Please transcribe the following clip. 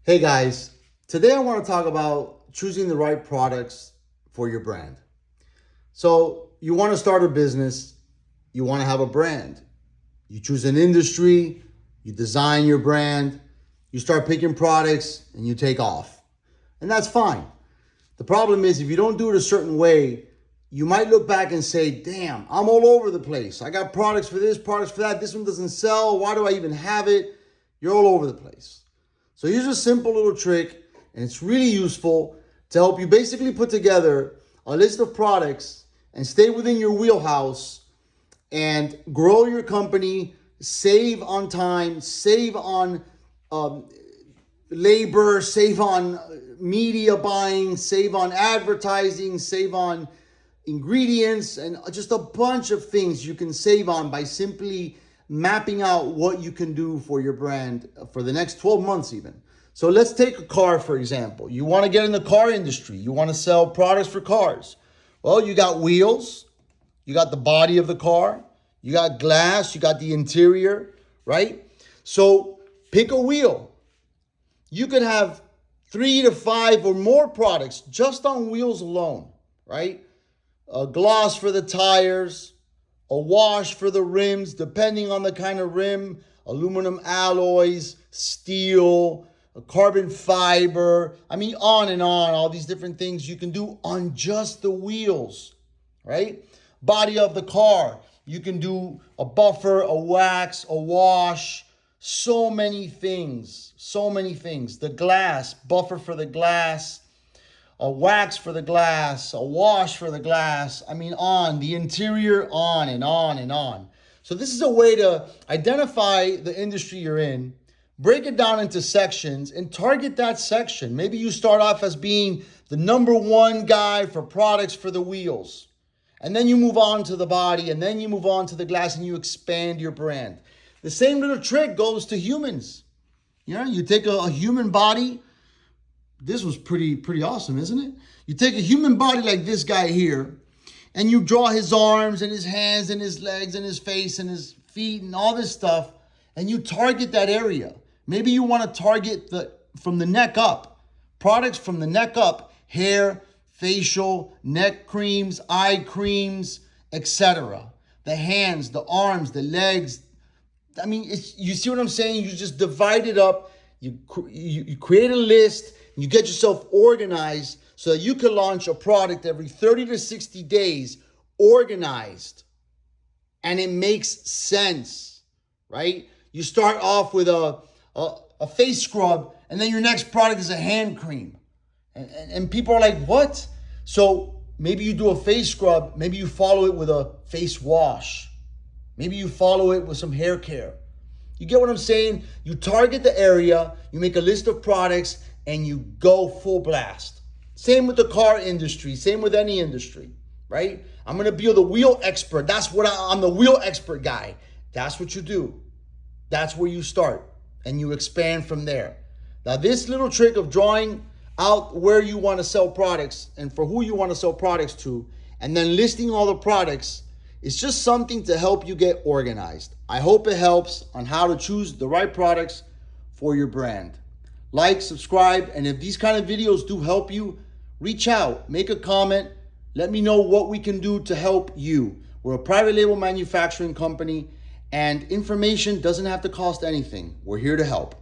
Hey guys, today I want to talk about choosing the right products for your brand. So, you want to start a business, you want to have a brand. You choose an industry, you design your brand, you start picking products, and you take off. And that's fine. The problem is, if you don't do it a certain way, you might look back and say, damn, I'm all over the place. I got products for this, products for that. This one doesn't sell. Why do I even have it? You're all over the place. So here's a simple little trick, and it's really useful to help you basically put together a list of products and stay within your wheelhouse and grow your company, save on time, save on labor, save on media buying, save on advertising, save on ingredients, and just a bunch of things you can save on by simply mapping out what you can do for your brand for the next 12 months even. So let's take a car, for example. You want to get in the car industry. You want to sell products for cars. Well, you got wheels, you got the body of the car, you got glass, you got the interior, right? So pick a wheel. You could have 3 to 5 or more products just on wheels alone, right? A gloss for the tires, a wash for the rims, depending on the kind of rim, aluminum alloys, steel, a carbon fiber. I mean, on and on, all these different things you can do on just the wheels, right? Body of the car, you can do a buffer, a wax, a wash, so many things, so many things. The glass, buffer for the glass, a wax for the glass, a wash for the glass. I mean, on the interior, on and on and on. So this is a way to identify the industry you're in, break it down into sections, and target that section. Maybe you start off as being the number one guy for products for the wheels. And then you move on to the body, and then you move on to the glass, and you expand your brand. The same little trick goes to humans. You know, you take a human body. This was pretty awesome, isn't it? You take a human body like this guy here, and you draw his arms and his hands and his legs and his face and his feet and all this stuff, and you target that area. Maybe you want to target from the neck up, products from the neck up, hair, facial, neck creams, eye creams, etc. The hands, the arms, the legs. I mean, you see what I'm saying? You just divide it up. You create a list. You get yourself organized so that you can launch a product every 30 to 60 days, organized. And it makes sense, right? You start off with a face scrub, and then your next product is a hand cream. And people are like, what? So maybe you do a face scrub. Maybe you follow it with a face wash. Maybe you follow it with some hair care. You get what I'm saying? You target the area, you make a list of products, and you go full blast. Same with the car industry, same with any industry, right? I'm gonna be the wheel expert. That's what I'm the wheel expert guy. That's what you do. That's where you start, and you expand from there. Now, this little trick of drawing out where you want to sell products and for who you want to sell products to, and then listing all the products, is just something to help you get organized. I hope it helps on how to choose the right products for your brand. Like, subscribe, and if these kind of videos do help you, reach out, make a comment, let me know what we can do to help you. We're a private label manufacturing company, and information doesn't have to cost anything. We're here to help.